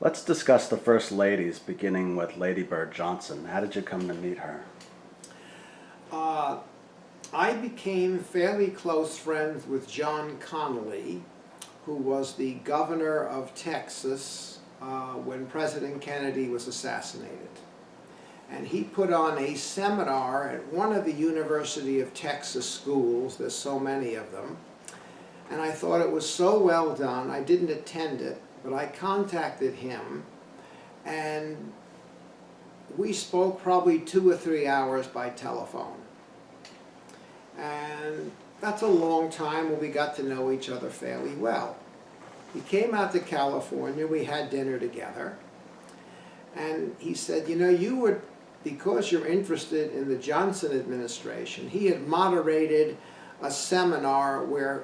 Let's discuss the first ladies, beginning with Ladybird Johnson. How did you come to meet her? Uh, I became fairly close friends with John Connally, who was the governor of Texas when President Kennedy was assassinated. And he put on a seminar at one of the University of Texas schools, there's so many of them, and I thought it was so well done. I didn't attend it, but I contacted him, and we spoke probably 2 or 3 hours by telephone. And that's a long time when we got to know each other fairly well. He came out to California, we had dinner together, and he said, you know, you would, because you're interested in the Johnson administration, he had moderated a seminar where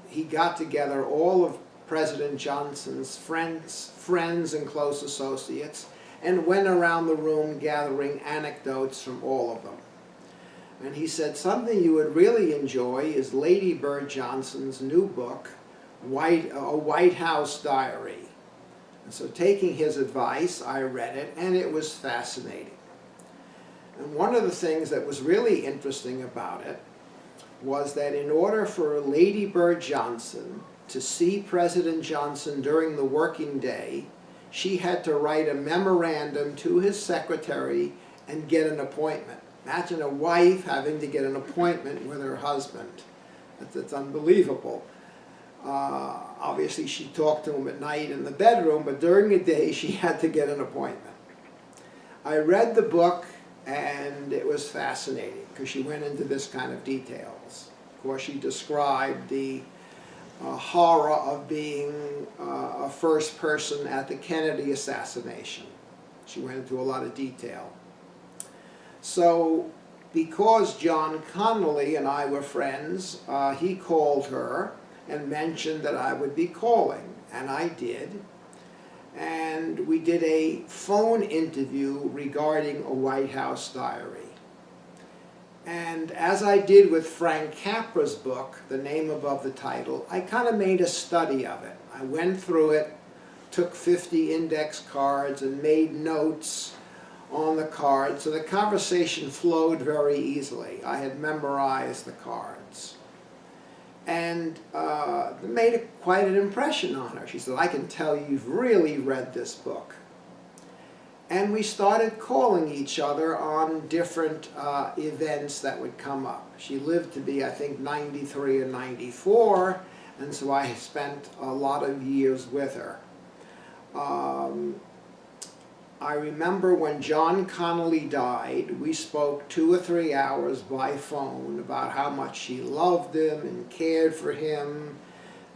he got together all of President Johnson's friends and close associates, and went around the room gathering anecdotes from all of them. And he said, something you would really enjoy is Ladybird Johnson's new book, A White House Diary. And so taking his advice, I read it, and it was fascinating. And one of the things that was really interesting about it was that in order for Ladybird Johnson to see President Johnson during the working day, she had to write a memorandum to his secretary and get an appointment. Imagine a wife having to get an appointment with her husband. That's unbelievable. Obviously, she talked to him at night in the bedroom, but during the day, she had to get an appointment. I read the book, and it was fascinating, because she went into this kind of details. Of course, she described the horror of being a first person at the Kennedy assassination. She went into a lot of detail. So, because John Connally and I were friends, he called her and mentioned that I would be calling, and I did. And we did a phone interview regarding A White House Diary. And as I did with Frank Capra's book, The Name Above the Title, I kind of made a study of it. I went through it, took 50 index cards, and made notes on the cards, so the conversation flowed very easily. I had memorized the cards. And it made quite an impression on her. She said, I can tell you've really read this book. And we started calling each other on different events that would come up. She lived to be, I think, 93 or 94, and so I spent a lot of years with her. I remember when John Connally died, we spoke 2 or 3 hours by phone about how much she loved him and cared for him,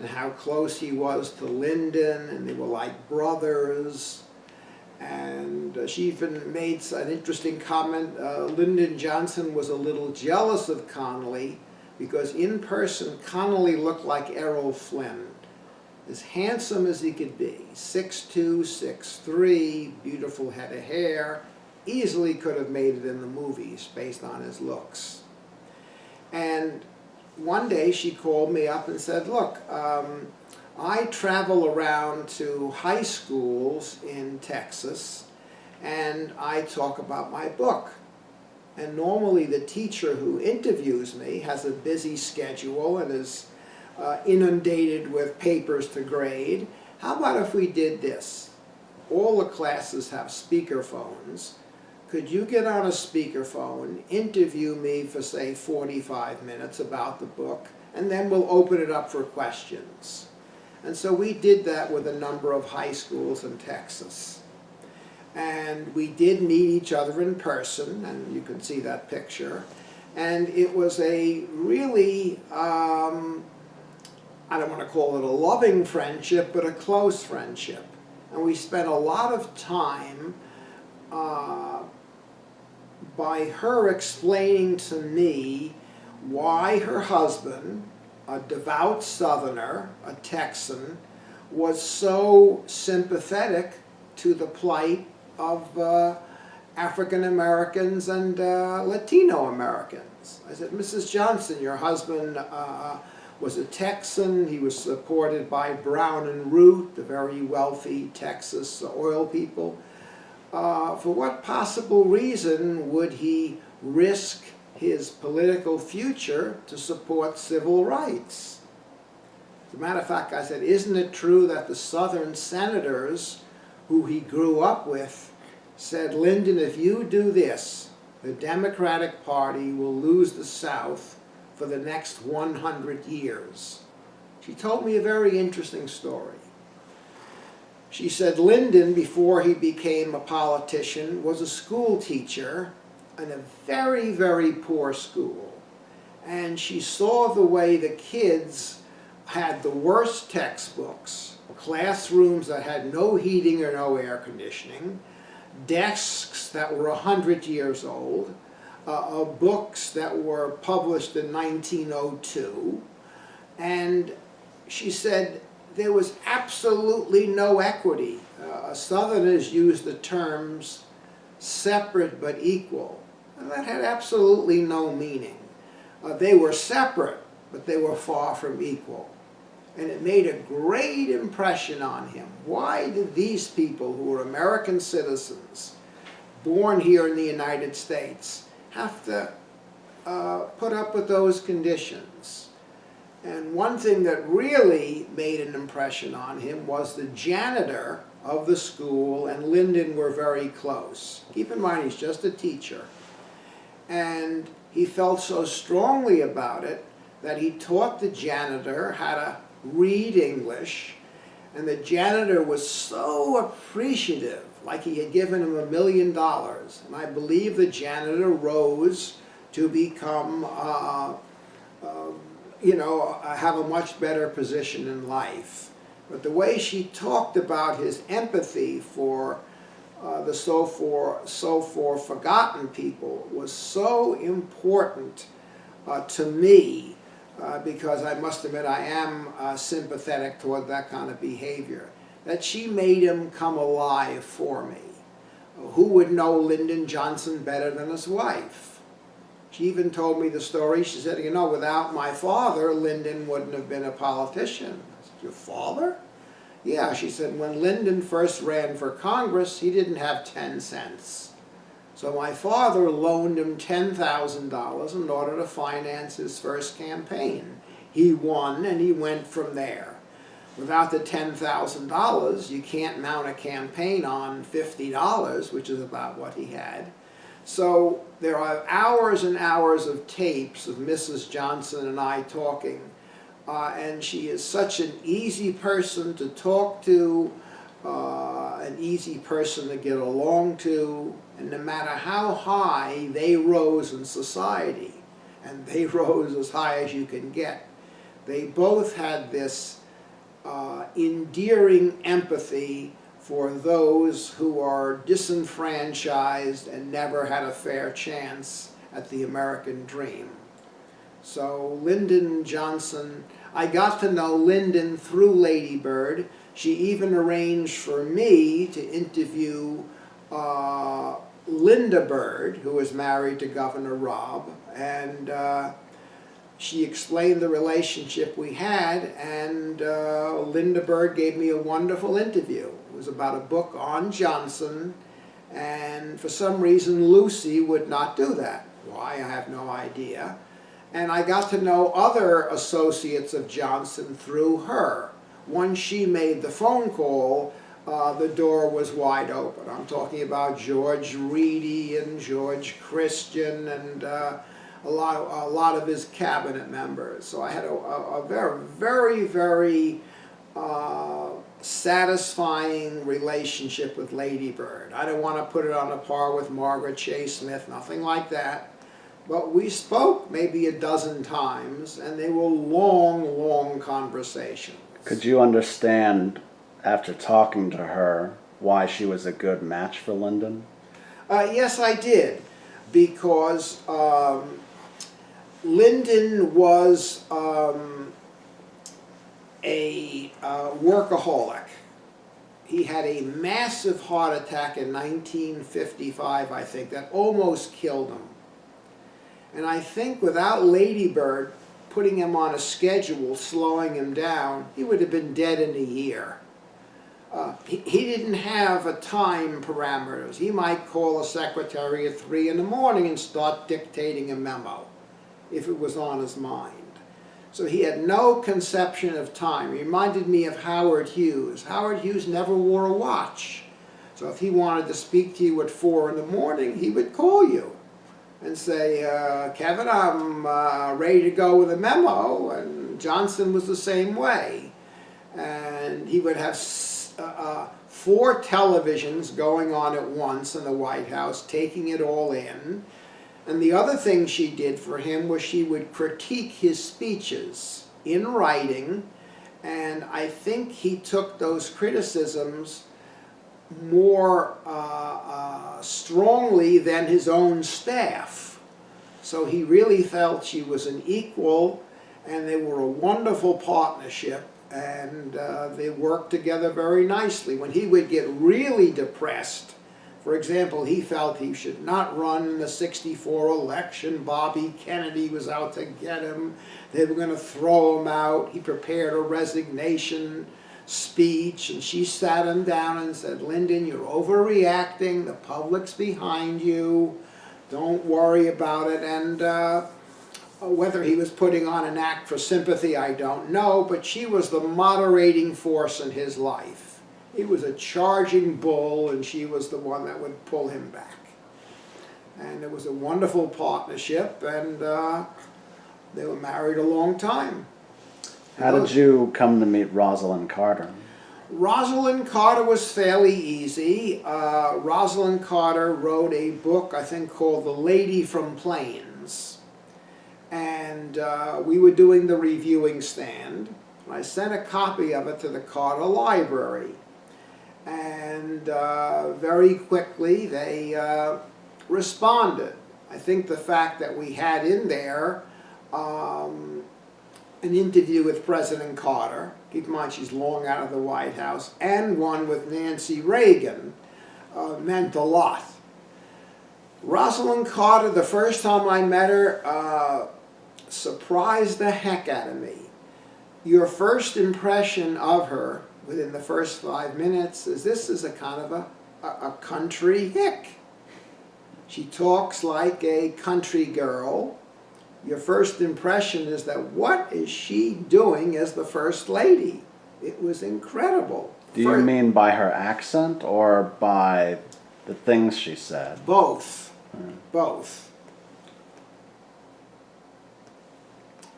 and how close he was to Lyndon, and they were like brothers. And she even made an interesting comment. Lyndon Johnson was a little jealous of Connally because in person, Connally looked like Errol Flynn. As handsome as he could be, 6'2", 6'3", beautiful head of hair, easily could have made it in the movies based on his looks. And one day she called me up and said, look, I travel around to high schools in Texas and I talk about my book. And normally the teacher who interviews me has a busy schedule and is inundated with papers to grade. How about if we did this? All the classes have speakerphones. Could you get on a speakerphone, interview me for, say, 45 minutes about the book, and then we'll open it up for questions. And so we did that with a number of high schools in Texas. And we did meet each other in person, and you can see that picture. And it was a really, I don't want to call it a loving friendship, but a close friendship. And we spent a lot of time by her explaining to me why her husband, a devout Southerner, a Texan, was so sympathetic to the plight of African Americans and Latino Americans. I said, Mrs. Johnson, your husband was a Texan. He was supported by Brown and Root, the very wealthy Texas oil people. For what possible reason would he risk his political future to support civil rights? As a matter of fact, I said, isn't it true that the Southern senators who he grew up with said, Lyndon, if you do this, the Democratic Party will lose the South for the next 100 years. She told me a very interesting story. She said Lyndon, before he became a politician, was a school teacher in a very, very poor school. And she saw the way the kids had the worst textbooks, classrooms that had no heating or no air conditioning, desks that were 100 years old, books that were published in 1902, and she said there was absolutely no equity. Southerners used the terms separate but equal, and that had absolutely no meaning. They were separate, but they were far from equal. And it made a great impression on him. Why did these people who were American citizens, born here in the United States, have to put up with those conditions? And one thing that really made an impression on him was the janitor of the school, and Lyndon were very close. Keep in mind, he's just a teacher. And he felt so strongly about it that he taught the janitor how to read English, and the janitor was so appreciative, like he had given him $1 million. And I believe the janitor rose to become, have a much better position in life. But the way she talked about his empathy for the so-far forgotten people was so important to me, because I must admit I am sympathetic toward that kind of behavior, that she made him come alive for me. Who would know Lyndon Johnson better than his wife? She even told me the story. She said, you know, without my father, Lyndon wouldn't have been a politician. I said, your father? Yeah, she said, when Lyndon first ran for Congress, he didn't have 10 cents. So my father loaned him $10,000 in order to finance his first campaign. He won, and he went from there. Without the $10,000, you can't mount a campaign on $50, which is about what he had. So there are hours and hours of tapes of Mrs. Johnson and I talking. And she is such an easy person to talk to, an easy person to get along to, and no matter how high they rose in society, and they rose as high as you can get, they both had this endearing empathy for those who are disenfranchised and never had a fair chance at the American dream. So Lyndon Johnson, I got to know Lyndon through Ladybird. She even arranged for me to interview Linda Bird, who was married to Governor Robb, and she explained the relationship we had, and Linda Bird gave me a wonderful interview. It was about a book on Johnson, and for some reason Lucy would not do that. Why, I have no idea. And I got to know other associates of Johnson through her. Once she made the phone call, the door was wide open. I'm talking about George Reedy and George Christian and a lot of his cabinet members. So I had a very, very satisfying relationship with Ladybird. I don't want to put it on a par with Margaret Chase Smith, nothing like that. But we spoke maybe a dozen times, and they were long, long conversations. Could you understand, after talking to her, why she was a good match for Lyndon? Yes, I did, because Lyndon was a workaholic. He had a massive heart attack in 1955, I think, that almost killed him. And I think without Ladybird putting him on a schedule, slowing him down, he would have been dead in a year. He didn't have a time parameters. He might call a secretary at 3 in the morning and start dictating a memo if it was on his mind. So he had no conception of time. He reminded me of Howard Hughes. Howard Hughes never wore a watch. So if he wanted to speak to you at 4 in the morning, he would call you and say, Kevin, I'm ready to go with a memo. And Johnson was the same way. And he would have 4 televisions going on at once in the White House, taking it all in. And the other thing she did for him was she would critique his speeches in writing, and I think he took those criticisms more strongly than his own staff. So he really felt she was an equal, and they were a wonderful partnership, and they worked together very nicely. When he would get really depressed, for example, he felt he should not run in the '64 election. Bobby Kennedy was out to get him. They were going to throw him out. He prepared a resignation speech, and she sat him down and said, Lyndon, you're overreacting. The public's behind you. Don't worry about it. And whether he was putting on an act for sympathy, I don't know, but she was the moderating force in his life. He was a charging bull, and she was the one that would pull him back. And it was a wonderful partnership, and they were married a long time. How did you come to meet Rosalind Carter? Rosalind Carter was fairly easy. Rosalind Carter wrote a book, I think, called The Lady from Plains. And we were doing the reviewing stand. I sent a copy of it to the Carter Library. And very quickly they responded. I think the fact that we had in there an interview with President Carter, keep in mind she's long out of the White House, and one with Nancy Reagan meant a lot. Rosalind Carter, the first time I met her, surprised the heck out of me. Your first impression of her within the first 5 minutes is this is a kind of a country hick. She talks like a country girl. Your first impression is that what is she doing as the First Lady? It was incredible. Do you mean by her accent or by the things she said? Both. Both.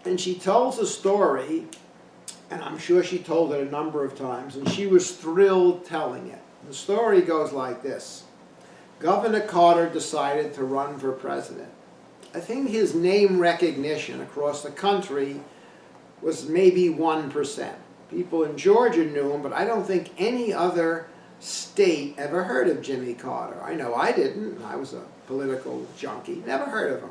And she tells a story, and I'm sure she told it a number of times, and she was thrilled telling it. The story goes like this. Governor Carter decided to run for president. I think his name recognition across the country was maybe 1%. People in Georgia knew him, but I don't think any other state ever heard of Jimmy Carter. I know I didn't. I was a political junkie. Never heard of him.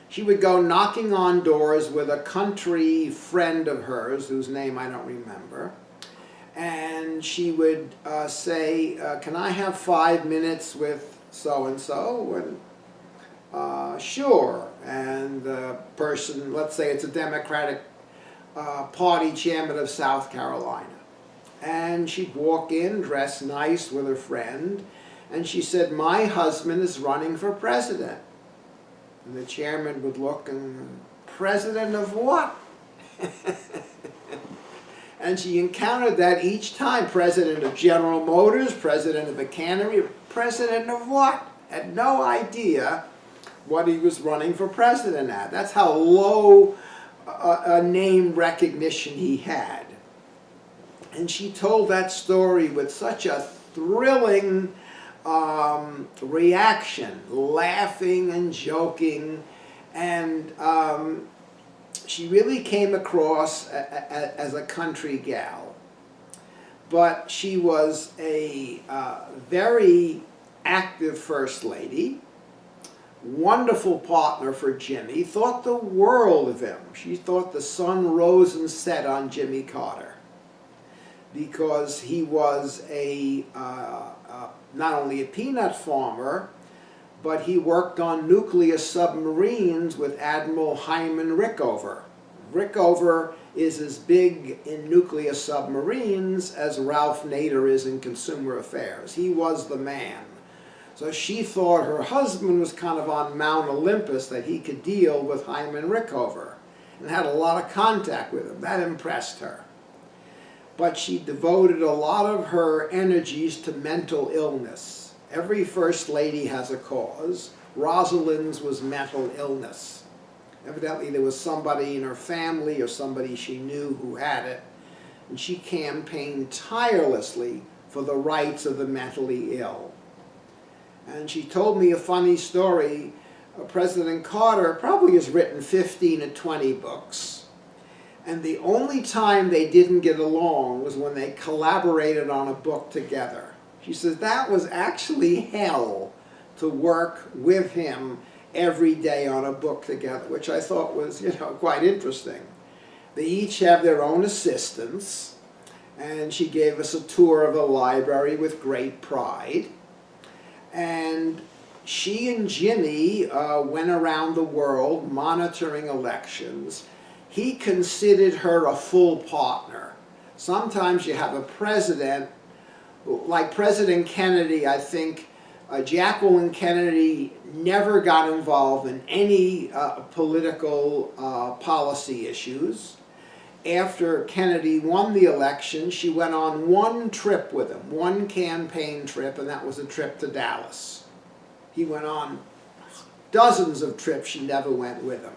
She would go knocking on doors with a country friend of hers, whose name I don't remember, and she would say, can I have 5 minutes with so-and-so? And sure. And the person, let's say it's a Democratic Party chairman of South Carolina. And she'd walk in, dressed nice with her friend, and she said, my husband is running for president. And the chairman would look and, president of what? And she encountered that each time, president of General Motors, president of a cannery, president of what? Had no idea what he was running for president at. That's how low a name recognition he had. And she told that story with such a thrilling reaction, laughing and joking, and she really came across as a country gal. But she was a very active First Lady, wonderful partner for Jimmy, thought the world of him. She thought the sun rose and set on Jimmy Carter because he was not only a peanut farmer, but he worked on nuclear submarines with Admiral Hyman Rickover. Rickover is as big in nuclear submarines as Ralph Nader is in consumer affairs. He was the man. So she thought her husband was kind of on Mount Olympus, that he could deal with Hyman Rickover, and had a lot of contact with him. That impressed her. But she devoted a lot of her energies to mental illness. Every first lady has a cause. Rosalind's was mental illness. Evidently there was somebody in her family or somebody she knew who had it, and she campaigned tirelessly for the rights of the mentally ill. And she told me a funny story. President Carter probably has written 15 or 20 books, and the only time they didn't get along was when they collaborated on a book together. She says that was actually hell to work with him every day on a book together, which I thought was, quite interesting. They each have their own assistants, and she gave us a tour of the library with great pride. And she and Jimmy went around the world monitoring elections. He considered her a full partner. Sometimes you have a president, like President Kennedy, I think Jacqueline Kennedy never got involved in any political policy issues. After Kennedy won the election, she went on one trip with him, one campaign trip, and that was a trip to Dallas. He went on dozens of trips, she never went with him.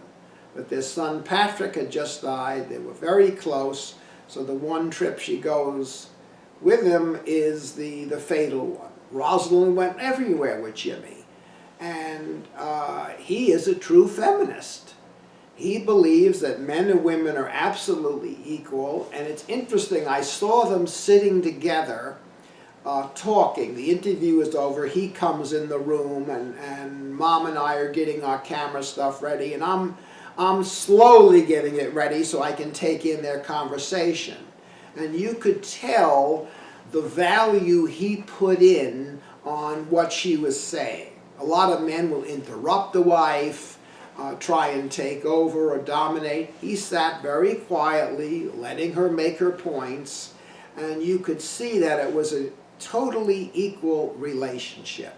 But their son Patrick had just died, they were very close, so the one trip she goes with him is the fatal one. Rosalind went everywhere with Jimmy, and he is a true feminist. He believes that men and women are absolutely equal, and it's interesting, I saw them sitting together talking. The interview is over, he comes in the room, and Mom and I are getting our camera stuff ready, and I'm slowly getting it ready so I can take in their conversation. And you could tell the value he put in on what she was saying. A lot of men will interrupt the wife, try and take over or dominate. He sat very quietly, letting her make her points, and you could see that it was a totally equal relationship.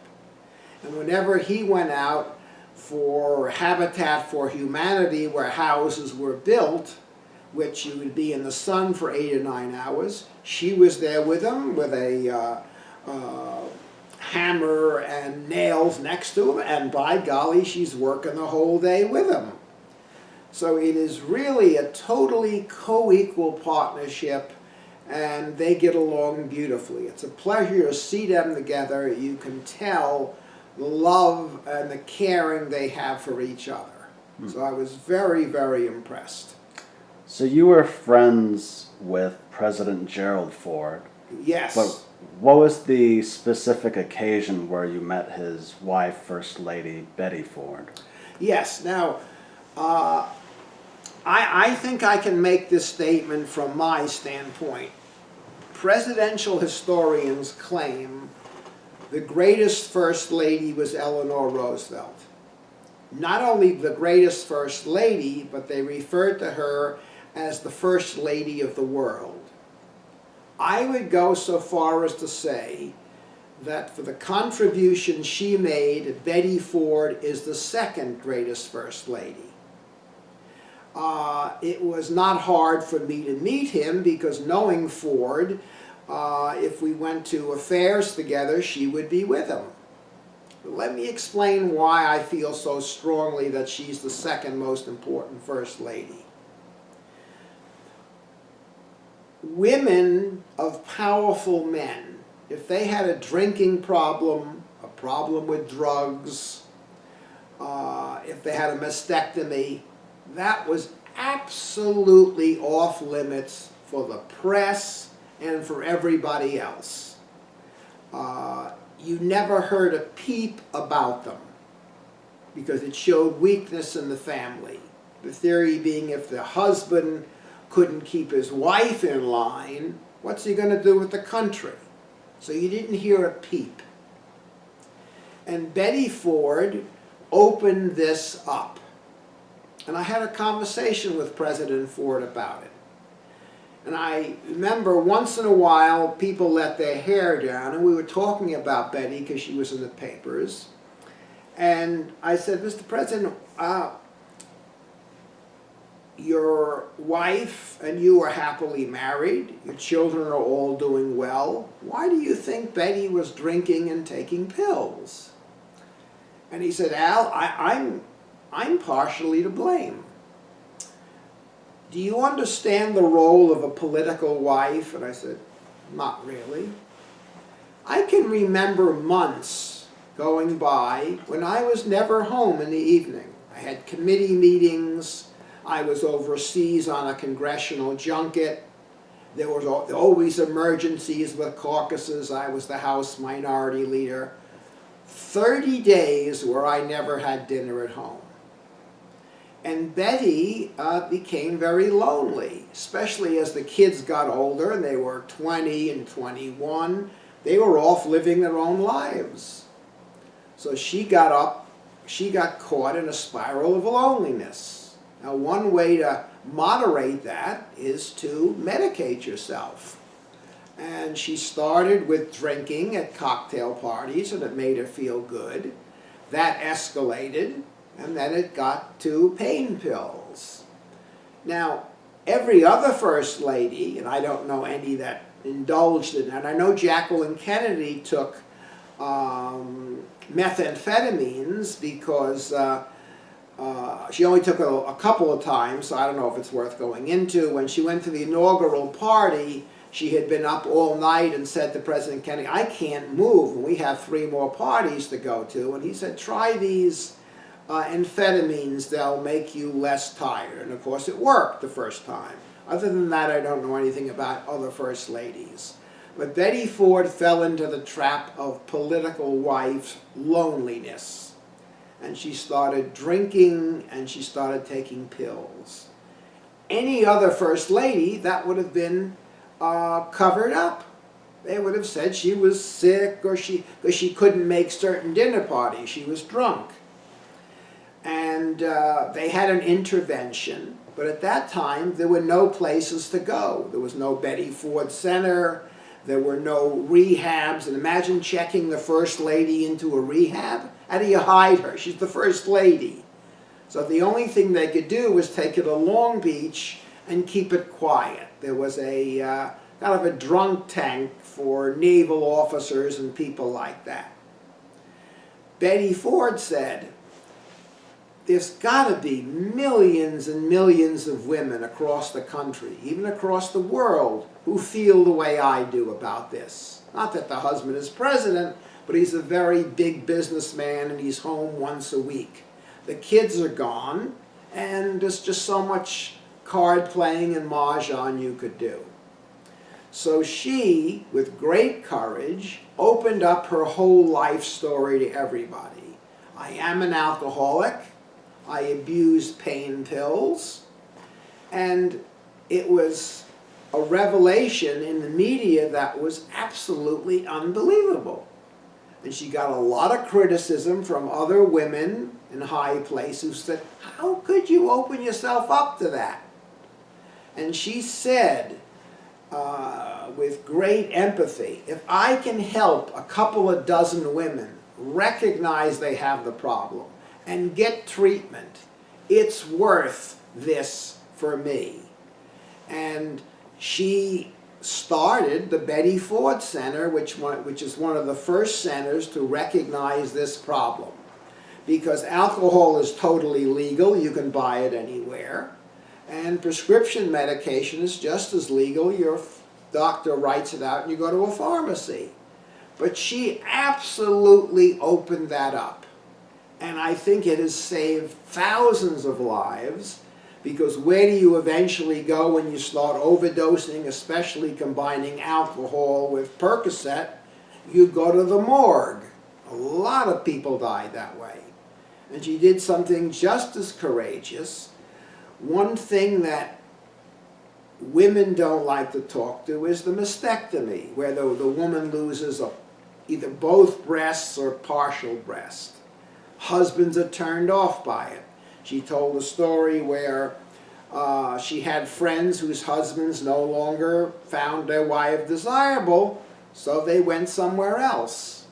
And whenever he went out for Habitat for Humanity, where houses were built, which you would be in the sun for 8 or 9 hours, she was there with him with a hammer and nails next to him, and by golly, she's working the whole day with him. So it is really a totally co-equal partnership, and they get along beautifully. It's a pleasure to see them together. You can tell the love and the caring they have for each other. So I was very, very impressed. So you were friends with President Gerald Ford. Yes. But what was the specific occasion where you met his wife, First Lady Betty Ford? Yes. Now, I think I can make this statement from my standpoint. Presidential historians claim the greatest First Lady was Eleanor Roosevelt. Not only the greatest First Lady, but they referred to her as the First Lady of the world. I would go so far as to say that for the contribution she made, Betty Ford is the second greatest First Lady. It was not hard for me to meet him because knowing Ford, if we went to affairs together, she would be with him. But let me explain why I feel so strongly that she's the second most important First Lady. Women of powerful men, if they had a drinking problem, a problem with drugs, if they had a mastectomy, that was absolutely off limits for the press and for everybody else. You never heard a peep about them because it showed weakness in the family. The theory being if the husband couldn't keep his wife in line, what's he going to do with the country? So you didn't hear a peep. And Betty Ford opened this up. And I had a conversation with President Ford about it. And I remember once in a while people let their hair down, and we were talking about Betty because she was in the papers. And I said, Mr. President, your wife and you are happily married. Your children are all doing well. Why do you think Betty was drinking and taking pills? And he said, Al, I'm partially to blame. Do you understand the role of a political wife? And I said, not really. I can remember months going by when I was never home in the evening. I had committee meetings. I was overseas on a congressional junket. There was always emergencies with caucuses. I was the House Minority Leader. 30 days where I never had dinner at home. And Betty became very lonely, especially as the kids got older and they were 20 and 21. They were off living their own lives. So she got caught in a spiral of loneliness. Now, one way to moderate that is to medicate yourself. And she started with drinking at cocktail parties, and it made her feel good. That escalated, and then it got to pain pills. Now, every other First Lady, and I don't know any that indulged in that, I know Jacqueline Kennedy took methamphetamines because she only took a couple of times, so I don't know if it's worth going into. When she went to the inaugural party, she had been up all night and said to President Kennedy, I can't move, and we have 3 more parties to go to. And he said, try these amphetamines, they'll make you less tired. And of course it worked the first time. Other than that, I don't know anything about other First Ladies. But Betty Ford fell into the trap of political wife loneliness. And she started drinking and she started taking pills. Any other First Lady, that would have been covered up. They would have said she was sick or because she couldn't make certain dinner parties. She was drunk. And they had an intervention, but at that time there were no places to go. There was no Betty Ford Center, there were no rehabs, and imagine checking the First Lady into a rehab. How do you hide her? She's the First Lady. So the only thing they could do was take her to Long Beach and keep it quiet. There was a kind of a drunk tank for naval officers and people like that. Betty Ford said, there's got to be millions and millions of women across the country, even across the world, who feel the way I do about this. Not that the husband is president, but he's a very big businessman and he's home once a week. The kids are gone, and there's just so much card playing and mahjong you could do. So she, with great courage, opened up her whole life story to everybody. I am an alcoholic. I abused pain pills, and it was a revelation in the media that was absolutely unbelievable. And she got a lot of criticism from other women in high places who said, how could you open yourself up to that? And she said, with great empathy, if I can help a couple of dozen women recognize they have the problem and get treatment, it's worth this for me. And she started the Betty Ford Center, which is one of the first centers to recognize this problem. Because alcohol is totally legal, you can buy it anywhere. And prescription medication is just as legal. Your doctor writes it out and you go to a pharmacy. But she absolutely opened that up. And I think it has saved thousands of lives, because where do you eventually go when you start overdosing, especially combining alcohol with Percocet? You go to the morgue. A lot of people died that way. And she did something just as courageous. One thing that women don't like to talk to is the mastectomy, where the woman loses either both breasts or partial breast. Husbands are turned off by it. She told a story where she had friends whose husbands no longer found their wife desirable, so they went somewhere else.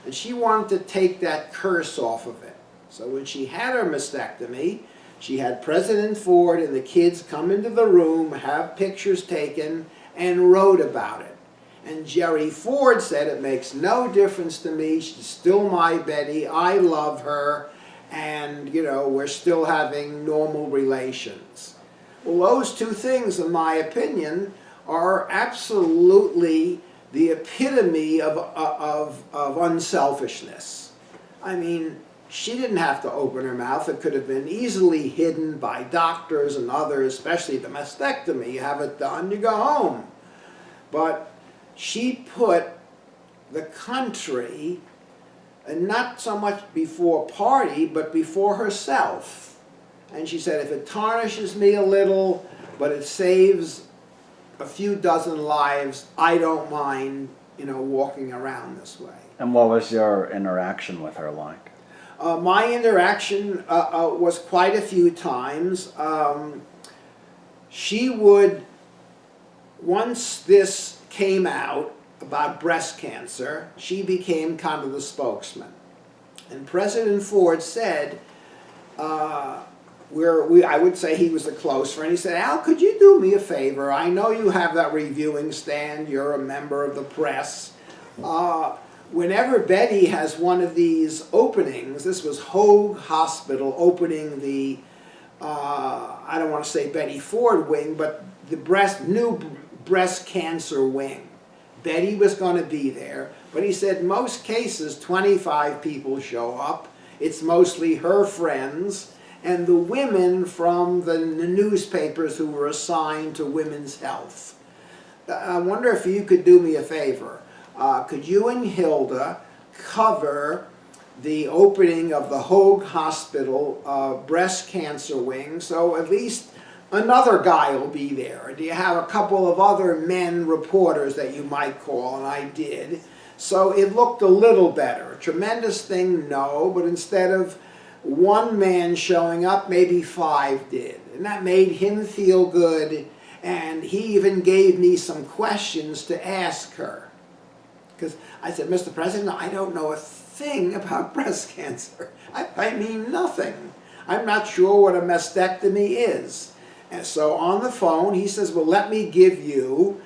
And she wanted to take that curse off of it. So when she had her mastectomy, she had President Ford and the kids come into the room, have pictures taken, and wrote about it. And Jerry Ford said, it makes no difference to me, she's still my Betty, I love her, and, you know, we're still having normal relations. Well, those two things, in my opinion, are absolutely the epitome of unselfishness. I mean, she didn't have to open her mouth. It could have been easily hidden by doctors and others, especially the mastectomy. You have it done, you go home. But she put the country, and not so much before party, but before herself. And she said, if it tarnishes me a little, but it saves a few dozen lives, I don't mind, you know, walking around this way. And what was your interaction with her like? My interaction was quite a few times. She would, once this came out about breast cancer, she became kind of the spokesman. And President Ford said, I would say he was a close friend. He said, Al, could you do me a favor? I know you have that reviewing stand. You're a member of the press. Whenever Betty has one of these openings, this was Hoag Hospital opening the, I don't want to say Betty Ford wing, but the new breast cancer wing. Betty was going to be there, but he said most cases 25 people show up. It's mostly her friends and the women from the newspapers who were assigned to women's health. I wonder if you could do me a favor. Could you and Hilda cover the opening of the Hoag Hospital breast cancer wing, so at least another guy will be there? Do you have a couple of other men reporters that you might call? And I did. So it looked a little better. A tremendous thing, no, but instead of one man showing up, maybe 5 did. And that made him feel good, and he even gave me some questions to ask her. Because I said, Mr. President, I don't know a thing about breast cancer. I mean nothing. I'm not sure what a mastectomy is. And so on the phone, he says, well, let me give you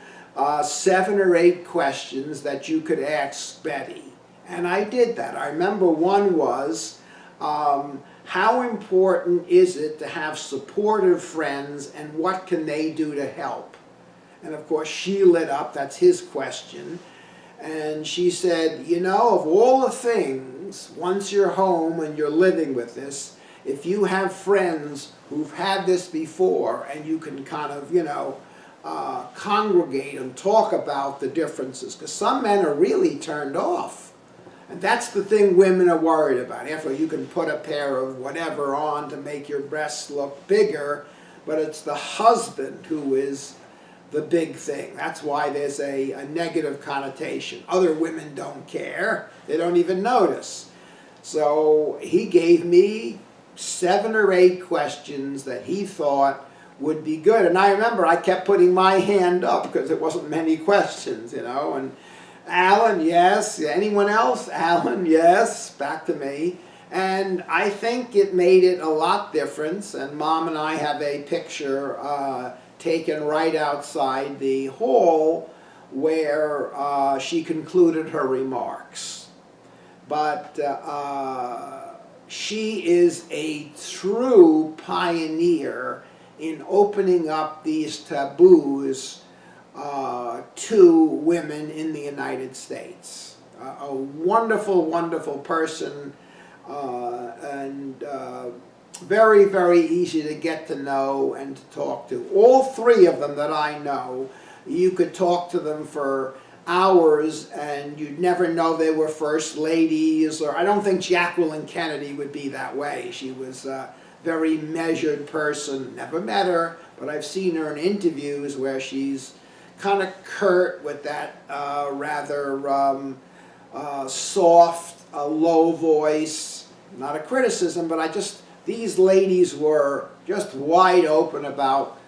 7 or 8 questions that you could ask Betty. And I did that. I remember one was, how important is it to have supportive friends, and what can they do to help? And of course, she lit up. That's his question. And she said, you know, of all the things, once you're home and you're living with this, if you have friends who've had this before and you can kind of, you know, congregate and talk about the differences, because some men are really turned off. And that's the thing women are worried about. After all, you can put a pair of whatever on to make your breasts look bigger, but it's the husband who is the big thing. That's why there's a negative connotation. Other women don't care. They don't even notice. So he gave me 7 or 8 questions that he thought would be good. And I remember I kept putting my hand up because it wasn't many questions, you know. And Alan, yes. Anyone else? Alan, yes. Back to me. And I think it made it a lot different. And Mom and I have a picture taken right outside the hall where she concluded her remarks. But she is a true pioneer in opening up these taboos to women in the United States. A wonderful, wonderful person, and very, very easy to get to know and to talk to. All 3 of them that I know, you could talk to them for hours and you'd never know they were first ladies, or I don't think Jacqueline Kennedy would be that way. She was a very measured person. Never met her, but I've seen her in interviews where she's kind of curt with that rather soft, a low voice, not a criticism, but these ladies were just wide open about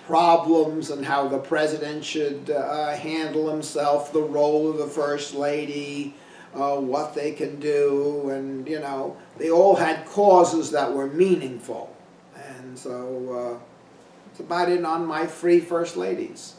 problems and how the president should handle himself, the role of the first lady, what they can do, and they all had causes that were meaningful. And so that's about it on my 3 first ladies.